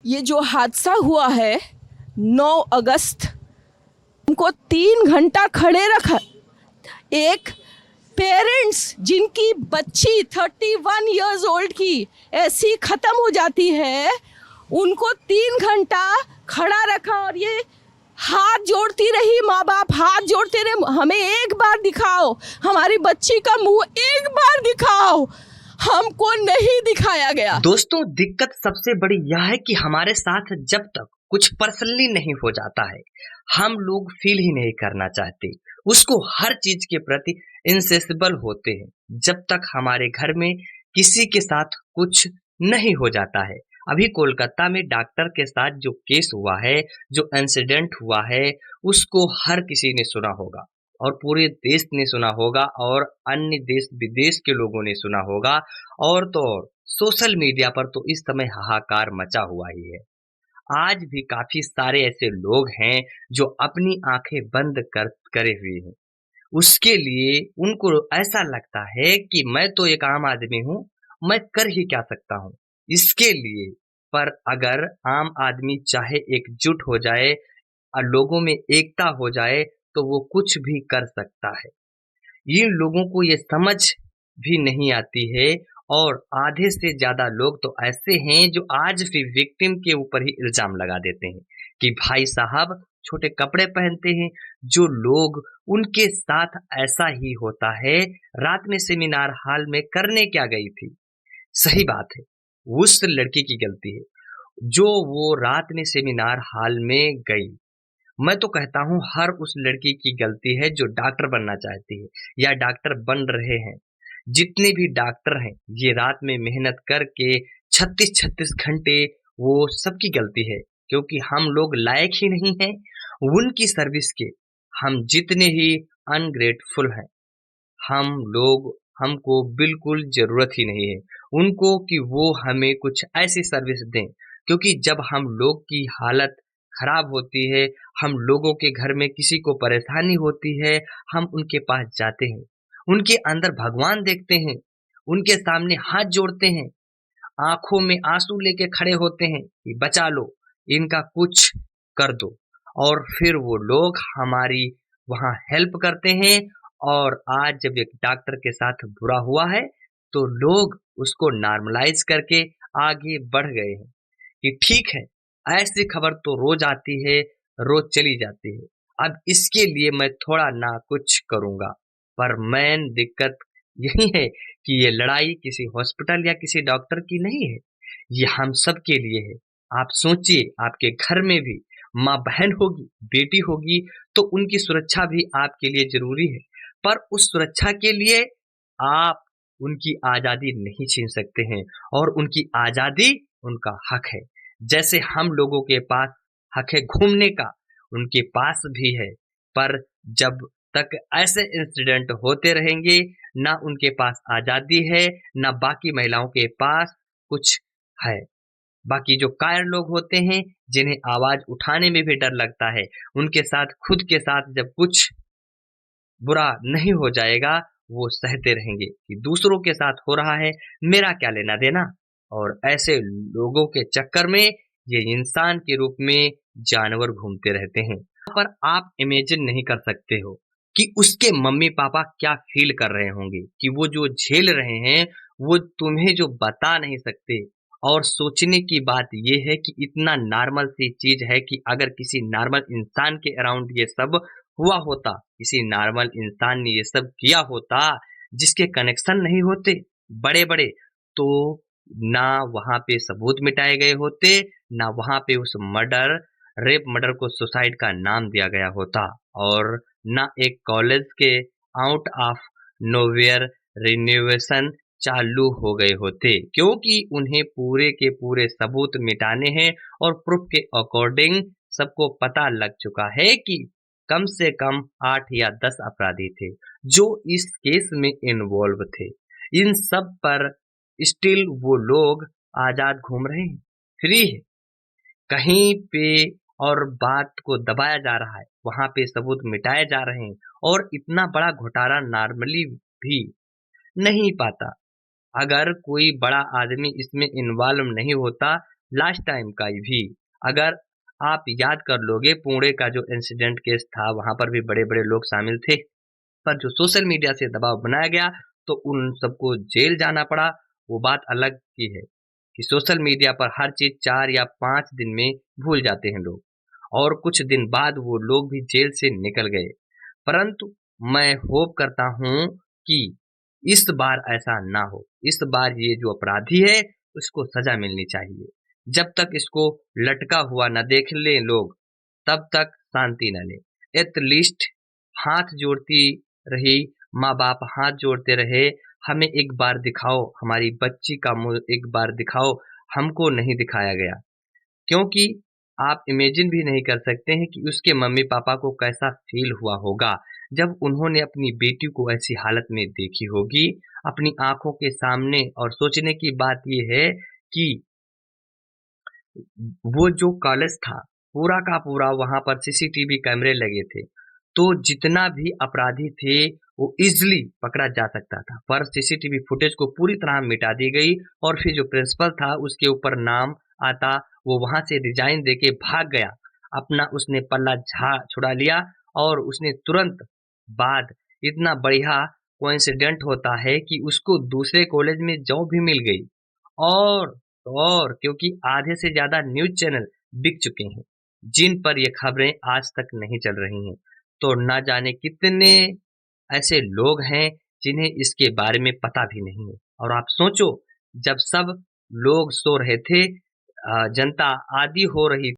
ये जो हादसा हुआ है 9 अगस्त, उनको 3 घंटा खड़े रखा। एक पेरेंट्स जिनकी बच्ची 31 इयर्स ओल्ड की ऐसी खत्म हो जाती है, उनको 3 घंटा खड़ा रखा और ये हाथ जोड़ती रही, माँ बाप हाथ जोड़ते रहे, हमें एक बार दिखाओ, हमारी बच्ची का मुंह एक बार दिखाओ। हमको नहीं दिखाया गया। दोस्तों, दिक्कत सबसे बड़ी यह है कि हमारे साथ जब तक कुछ पर्सनली नहीं हो जाता है, हम लोग फील ही नहीं करना चाहते, उसको हर चीज के प्रति इंसेसिबल होते हैं जब तक हमारे घर में किसी के साथ कुछ नहीं हो जाता है। अभी कोलकाता में डॉक्टर के साथ जो केस हुआ है, जो इंसिडेंट हुआ है, उसको हर किसी ने सुना होगा और पूरे देश ने सुना होगा और अन्य देश विदेश के लोगों ने सुना होगा। और तो और सोशल मीडिया पर तो इस समय हाहाकार मचा हुआ ही है। आज भी काफी सारे ऐसे लोग हैं जो अपनी आंखें बंद करे हुए हैं। उसके लिए उनको ऐसा लगता है कि मैं तो एक आम आदमी हूँ, मैं कर ही क्या सकता हूँ इसके लिए। पर अगर आम आदमी चाहे एकजुट हो जाए और लोगों में एकता हो जाए तो वो कुछ भी कर सकता है। इन लोगों को ये समझ भी नहीं आती है और आधे से ज्यादा लोग तो ऐसे हैं जो आज भी विक्टिम के ऊपर ही इल्जाम लगा देते हैं कि भाई साहब छोटे कपड़े पहनते हैं। जो लोग उनके साथ ऐसा ही होता है, रात में सेमिनार हॉल में करने क्या गई थी? सही बात है, उस लड़की की गलती है जो वो रात में सेमिनार हॉल में गई। मैं तो कहता हूँ हर उस लड़की की गलती है जो डॉक्टर बनना चाहती है या डॉक्टर बन रहे हैं। जितने भी डॉक्टर हैं ये रात में मेहनत करके 36-36 घंटे, वो सबकी गलती है क्योंकि हम लोग लायक ही नहीं हैं उनकी सर्विस के। हम जितने ही अनग्रेटफुल हैं, हम लोग, हमको बिल्कुल जरूरत ही नहीं है उनको कि वो हमें कुछ ऐसी सर्विस दें। क्योंकि जब हम लोग की हालत खराब होती है, हम लोगों के घर में किसी को परेशानी होती है, हम उनके पास जाते हैं, उनके अंदर भगवान देखते हैं, उनके सामने हाथ जोड़ते हैं, आंखों में आंसू लेके खड़े होते हैं कि बचा लो, इनका कुछ कर दो। और फिर वो लोग हमारी वहाँ हेल्प करते हैं। और आज जब एक डॉक्टर के साथ बुरा हुआ है तो लोग उसको नॉर्मलाइज करके आगे बढ़ गए हैं कि ठीक है, ऐसी खबर तो रोज आती है, रोज चली जाती है, अब इसके लिए मैं थोड़ा ना कुछ करूंगा। पर मेन दिक्कत यही है कि ये लड़ाई किसी हॉस्पिटल या किसी डॉक्टर की नहीं है, ये हम सब के लिए है। आप सोचिए, आपके घर में भी माँ बहन होगी, बेटी होगी, तो उनकी सुरक्षा भी आपके लिए जरूरी है। पर उस सुरक्षा के लिए आप उनकी आजादी नहीं छीन सकते हैं और उनकी आजादी उनका हक है। जैसे हम लोगों के पास हक है घूमने का, उनके पास भी है। पर जब तक ऐसे इंसिडेंट होते रहेंगे, ना उनके पास आजादी है, ना बाकी महिलाओं के पास कुछ है। बाकी जो कायर लोग होते हैं जिन्हें आवाज उठाने में भी डर लगता है, उनके साथ खुद के साथ जब कुछ बुरा नहीं हो जाएगा, वो सहते रहेंगे कि दूसरों के साथ हो रहा है, मेरा क्या लेना देना। और ऐसे लोगों के चक्कर में ये इंसान के रूप में जानवर घूमते रहते हैं। पर आप इमेजिन नहीं कर सकते हो कि उसके मम्मी पापा क्या फील कर रहे होंगे, कि वो जो झेल रहे हैं वो तुम्हें जो बता नहीं सकते। और सोचने की बात ये है कि इतना नॉर्मल सी चीज है कि अगर किसी नॉर्मल इंसान के अराउंड ये सब हुआ होता, किसी नॉर्मल इंसान ने ये सब किया होता, जिसके कनेक्शन नहीं होते बड़े बड़े, तो ना वहां पे सबूत मिटाए गए होते, ना वहां पे उस रेप मर्डर को सुसाइड का नाम दिया गया होता, और ना एक कॉलेज के आउट ऑफ नोवेयर रिन्यूएशन चालू हो गए होते, क्योंकि उन्हें पूरे के पूरे सबूत मिटाने हैं और प्रूफ के अकॉर्डिंग सबको पता लग चुका है कि कम से कम 8 या 10 अपराधी थे जो इस केस में इन्वॉल्व थे। इन सब पर स्टिल वो लोग आजाद घूम रहे हैं, फ्री है कहीं पे, और बात को दबाया जा रहा है, वहां पे सबूत मिटाए जा रहे हैं। और इतना बड़ा घोटाला नॉर्मली भी नहीं पाता अगर कोई बड़ा आदमी इसमें इन्वॉल्व नहीं होता, लास्ट टाइम का भी अगर आप याद कर लोगे, पुणे का जो इंसिडेंट केस था वहां पर भी बड़े बड़े लोग शामिल थे, पर जो सोशल मीडिया से दबाव बनाया गया तो उन सबको जेल जाना पड़ा। वो बात अलग की है कि सोशल मीडिया पर हर चीज 4 या 5 दिन में भूल जाते हैं लोग, और कुछ दिन बाद वो लोग भी जेल से निकल गए। परंतु मैं होप करता हूं कि इस बार ऐसा ना हो। इस बार ये जो अपराधी है उसको सजा मिलनी चाहिए। जब तक इसको लटका हुआ न देख ले लोग, तब तक शांति न ले। एटलीस्ट हाथ जोड़ती रही, माँ बाप हाथ जोड़ते रहे, हमें एक बार दिखाओ, हमारी बच्ची का मुंह एक बार दिखाओ। हमको नहीं दिखाया गया, क्योंकि आप इमेजिन भी नहीं कर सकते हैं कि उसके मम्मी पापा को कैसा फील हुआ होगा जब उन्होंने अपनी बेटी को ऐसी हालत में देखी होगी अपनी आंखों के सामने। और सोचने की बात यह है कि वो जो कॉलेज था पूरा का पूरा, वहां पर सीसीटीवी कैमरे लगे थे, तो जितना भी अपराधी थे वो इजिली पकड़ा जा सकता था। पर सीसीटीवी फुटेज को पूरी तरह मिटा दी गई, और फिर जो प्रिंसिपल था उसके ऊपर नाम आता, वो वहां से रिजाइन देके भाग गया। अपना उसने पल्ला छुड़ा लिया, और उसने तुरंत बाद इतना बढ़िया कोइंसिडेंट होता है कि उसको दूसरे कॉलेज में जॉब भी मिल गई। और और क्योंकि आधे से ज्यादा न्यूज चैनल बिक चुके हैं जिन पर ये खबरें आज तक नहीं चल रही हैं, तो ना जाने कितने ऐसे लोग हैं जिन्हें इसके बारे में पता भी नहीं है। और आप सोचो, जब सब लोग सो रहे थे, जनता आदी हो रही